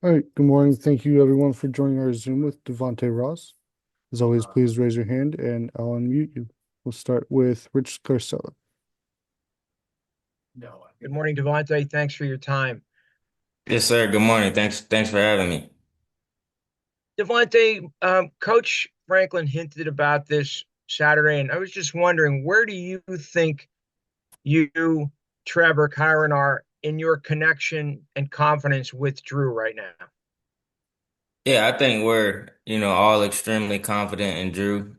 All right, good morning. Thank you everyone for joining our Zoom with Devonte Ross. As always, please raise your hand and I'll unmute you. We'll start with Rich Garcella. Good morning, Devonte. Thanks for your time. Yes, sir. Good morning. Thanks for having me. Devonte, Coach Franklin hinted about this Saturday, and I was just wondering, where do you think you, Trevor, Kyron are in your connection and confidence with Drew right now? Yeah, I think we're, all extremely confident in Drew.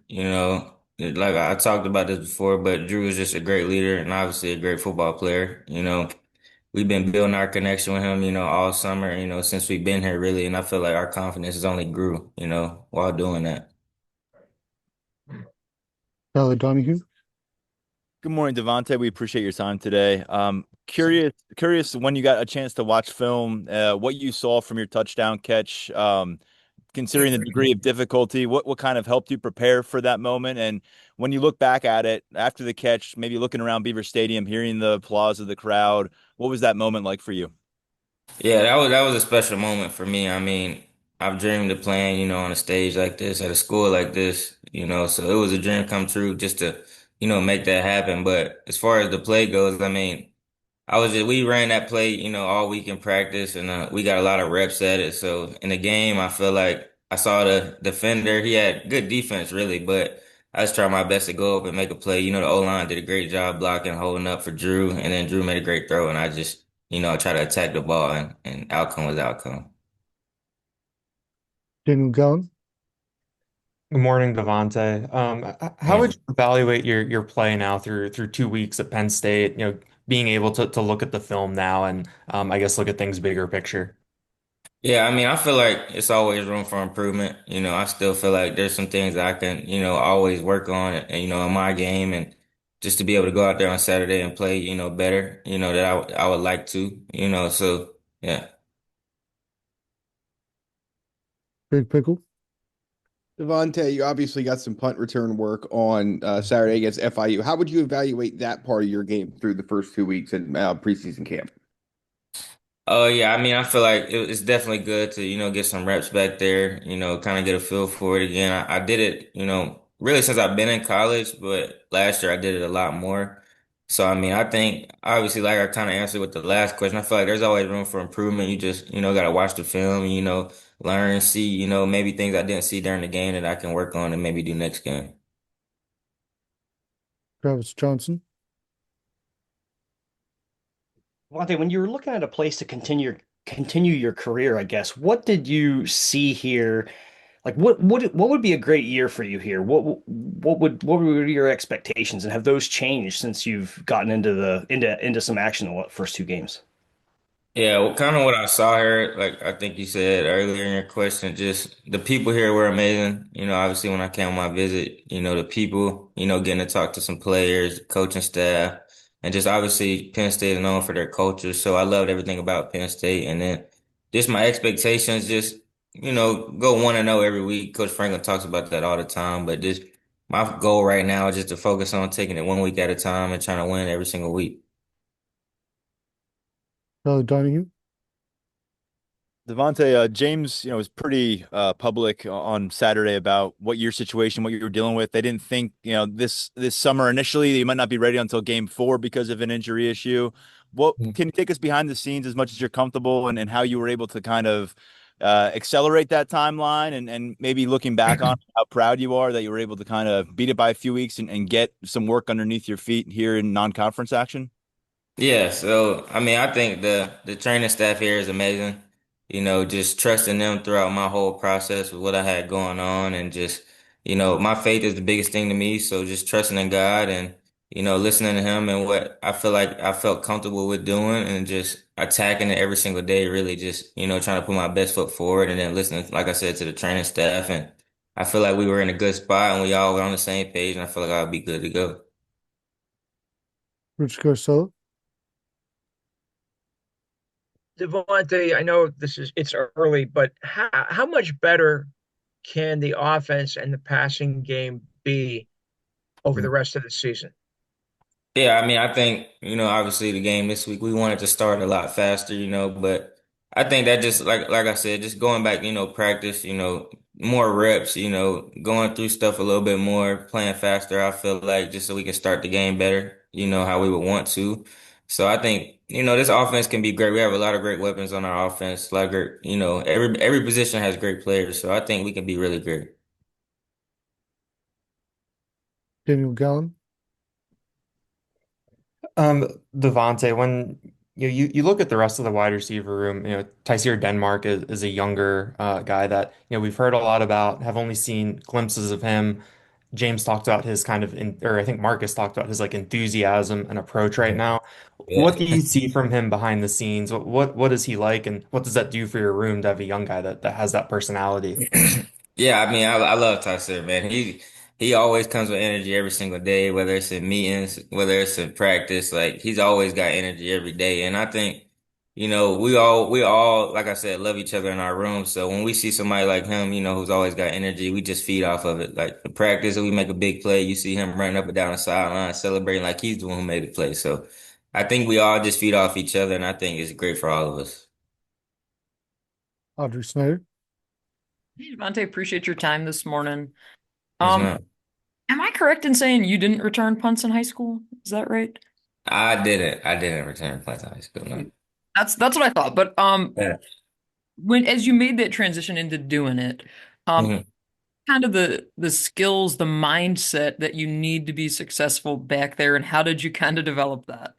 Like I talked about this before, but Drew is just a great leader and obviously a great football player. We've been building our connection with him, all summer, since we've been here really, and I feel like our confidence has only grew, while doing that. Tyler Donahue. Good morning, Devonte. We appreciate your time today. Curious when you got a chance to watch film, what you saw from your touchdown catch, considering the degree of difficulty, what kind of helped you prepare for that moment? And when you look back at it after the catch, maybe looking around Beaver Stadium, hearing the applause of the crowd, what was that moment like for you? Yeah, that was a special moment for me. I mean, I've dreamed of playing, on a stage like this, at a school like this, so it was a dream come true just to, make that happen. But as far as the play goes, I mean, we ran that play, all week in practice and we got a lot of reps at it. So in the game, I feel like I saw the defender. He had good defense really, but I just tried my best to go up and make a play. The O-line did a great job blocking, holding up for Drew, and then Drew made a great throw and I just, try to attack the ball and outcome was outcome. Daniel Gallen. Good morning, Devonte. How would Morning. you evaluate your play now through 2 weeks at Penn State? Being able to look at the film now and I guess look at things bigger picture. Yeah, I mean, I feel like it's always room for improvement. I still feel like there's some things that I can, always work on and, in my game and just to be able to go out there on Saturday and play, better, that I would like to, so yeah. Greg Pickle. Devontae, you obviously got some punt return work on Saturday against FIU. How would you evaluate that part of your game through the first 2 weeks in preseason camp? Oh yeah, I mean, I feel like it's definitely good to, get some reps back there, kind of get a feel for it again. I did it, really since I've been in college, but last year I did it a lot more. So, I mean, I think obviously like I kind of answered with the last question, I feel like there's always room for improvement. You just, got to watch the film, learn, see, maybe things I didn't see during the game that I can work on and maybe do next game. Travis Johnson. Devontae, when you were looking at a place to continue your career, I guess, what did you see here? Like what would be a great year for you here? What were your expectations, and have those changed since you've gotten into some action in the first two games? Yeah, well, kind of what I saw here, like I think you said earlier in your question, just the people here were amazing. Obviously when I came on my visit, the people, getting to talk to some players, coaching staff, and just obviously Penn State is known for their culture. So I loved everything about Penn State. And then just my expectations, just, go 1-0 every week. Coach Franklin talks about that all the time, but just my goal right now is just to focus on taking it one week at a time and trying to win every single week. Tyler Donahue. Devonte, James, was pretty public on Saturday about what your situation, what you were dealing with. They didn't think, this summer initially you might not be ready until game four because of an injury issue. What can you take us behind the scenes as much as you're comfortable and how you were able to kind of accelerate that timeline and maybe looking back on how proud you are that you were able to kind of beat it by a few weeks and get some work underneath your feet here in non-conference action? Yeah, so I mean, I think the training staff here is amazing. Just trusting them throughout my whole process with what I had going on, and just my faith is the biggest thing to me. So just trusting in God and listening to Him and what I feel like I felt comfortable with doing, and just attacking it every single day. Really, just trying to put my best foot forward, and then listening, like I said, to the training staff. And I feel like we were in a good spot, and we all were on the same page, and I feel like I'll be good to go. Rich Garcella. Devontae, I know it's early, but how much better can the offense and the passing game be over the rest of the season? Yeah, I mean, I think, obviously the game this week, we wanted to start a lot faster, but I think that just like I said, just going back, practice, more reps, going through stuff a little bit more, playing faster, I feel like just so we can start the game better, how we would want to. So I think, this offense can be great. We have a lot of great weapons on our offense. Like, every position has great players. So I think we can be really great. Daniel Gallen. Devonte, when you look at the rest of the wide receiver room, Tyseer Denmark is a younger guy that we've heard a lot about, have only seen glimpses of him. James talked about his kind of or I think Marcus talked about his like enthusiasm and approach right now. Yeah. What do you see from him behind the scenes? What is he like, and what does that do for your room to have a young guy that has that personality? Yeah, I mean, I love Tyson, man. He always comes with energy every single day, whether it's in meetings, whether it's in practice. Like he's always got energy every day, and I think, we all, like I said, love each other in our room. So when we see somebody like him, who's always got energy, we just feed off of it. Like the practice, we make a big play, you see him running up and down the sideline, celebrating like he's the one who made the play. So I think we all just feed off each other, and I think it's great for all of us. Audrey Snyder. Hey, Devontae, appreciate your time this morning. Yes, Um, ma'am. am I correct in saying you didn't return punts in high school? Is that right? I didn't return play to high school. No. That's what I thought. But Yeah. when as you made that transition into doing it, um, Mhm. kind of the skills, the mindset that you need to be successful back there, and how did you kind of develop that?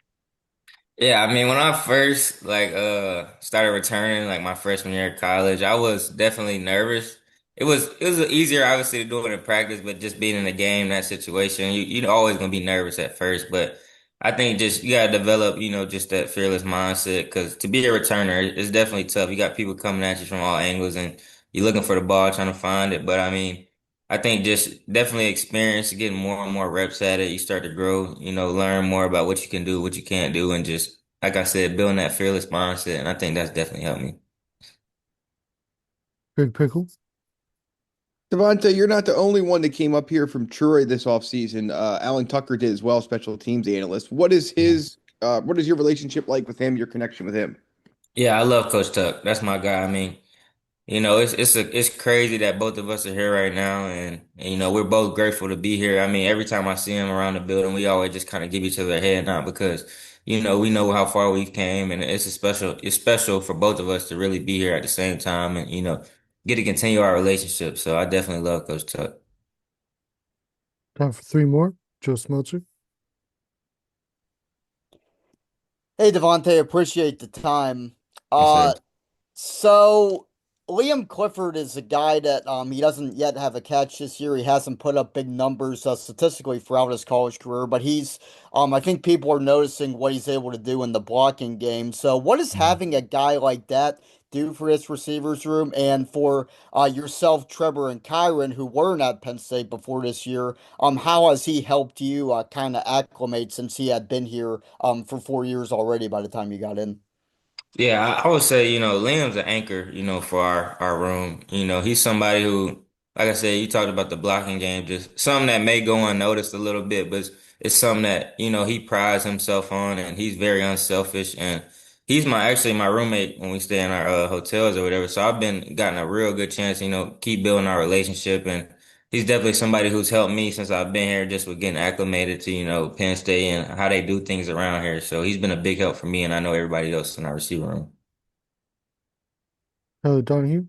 Yeah, I mean, when I first started returning like my freshman year of college, I was definitely nervous. It was easier obviously to do it in practice, but just being in the game, that situation, you're always gonna be nervous at first. But I think just you gotta develop, just that fearless mindset because to be a returner, it's definitely tough. You got people coming at you from all angles, and you're looking for the ball, trying to find it. But I mean. I think just definitely experience, getting more and more reps at it. You start to grow, learn more about what you can do, what you can't do, and just, like I said, building that fearless mindset. And I think that's definitely helped me. Big Pickle. Devontae, you're not the only one that came up here from Troy this offseason. Alan Tucker did as well, special teams analyst. What is your relationship like with him, your connection with him? Yeah, I love Coach Tuck. That's my guy. I mean, it's crazy that both of us are here right now, and we're both grateful to be here. I mean, every time I see him around the building, we always just kind of give each other a head nod because we know how far we've came, and it's special for both of us to really be here at the same time, and get to continue our relationship. So I definitely love Coach Tuck. Time for three more. Joe Smeltzer. Hey Devontae, appreciate the time. Yes, sir. Uh, so Liam Clifford is a guy that he doesn't yet have a catch this year. He hasn't put up big numbers statistically throughout his college career, but he's I think people are noticing what he's able to do in the blocking game. So what is having a guy like that do for his receivers room and for yourself, Trevor and Kyron, who weren't at Penn State before this year? How has he helped you kind of acclimate since he had been here for 4 years already by the time you got in? Yeah, I would say, Liam's an anchor, for our room. He's somebody who, like I said, you talked about the blocking game, just something that may go unnoticed a little bit, but it's something that, he prides himself on, and he's very unselfish. And he's actually my roommate when we stay in our hotels or whatever. So I've been gotten a real good chance, keep building our relationship. And he's definitely somebody who's helped me since I've been here, just with getting acclimated to, Penn State and how they do things around here. So he's been a big help for me, and I know everybody else in our receiver room. Tyler Donahue.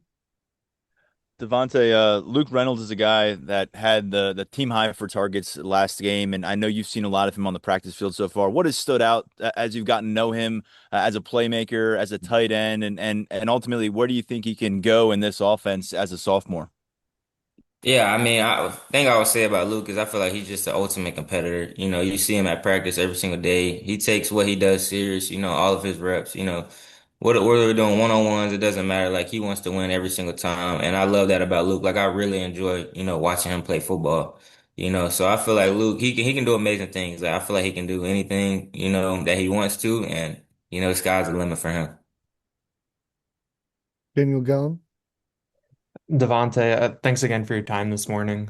Devontae, Luke Reynolds is a guy that had the team high for targets last game, and I know you've seen a lot of him on the practice field so far. What has stood out as you've gotten to know him as a playmaker, as a tight end, and ultimately, where do you think he can go in this offense as a sophomore? Yeah, I mean, I think I would say about Luke is I feel like he's just the ultimate competitor. You see him at practice every single day. He takes what he does serious, all of his reps, whether we're doing one-on-ones, it doesn't matter. Like he wants to win every single time. And I love that about Luke. Like I really enjoy, watching him play football. So I feel like Luke, he can do amazing things. Like I feel like he can do anything, that he wants to, and the sky's the limit for him. Daniel Gallen. Devonte, thanks again for your time this morning.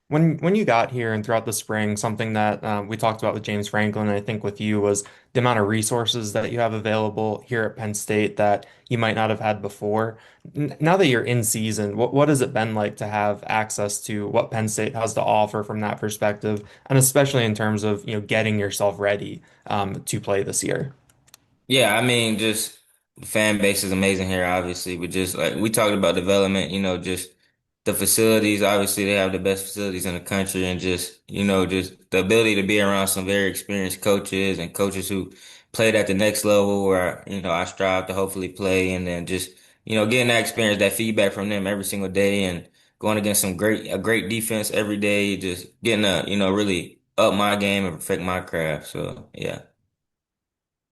When you got here and throughout the spring, something that we talked about with James Franklin, and I think with you, was the amount of resources that you have available here at Penn State that you might not have had before. Now that you're in season, what has it been like to have access to what Penn State has to offer from that perspective, and especially in terms of, getting yourself ready to play this year? Yeah, I mean, just the fan base is amazing here, obviously, but just like we talked about development, just the facilities, obviously they have the best facilities in the country and just, just the ability to be around some very experienced coaches and coaches who played at the next level where, I strive to hopefully play and then just, getting that experience, that feedback from them every single day and going against a great defense every day, just getting really up my game and perfect my craft. So, yeah.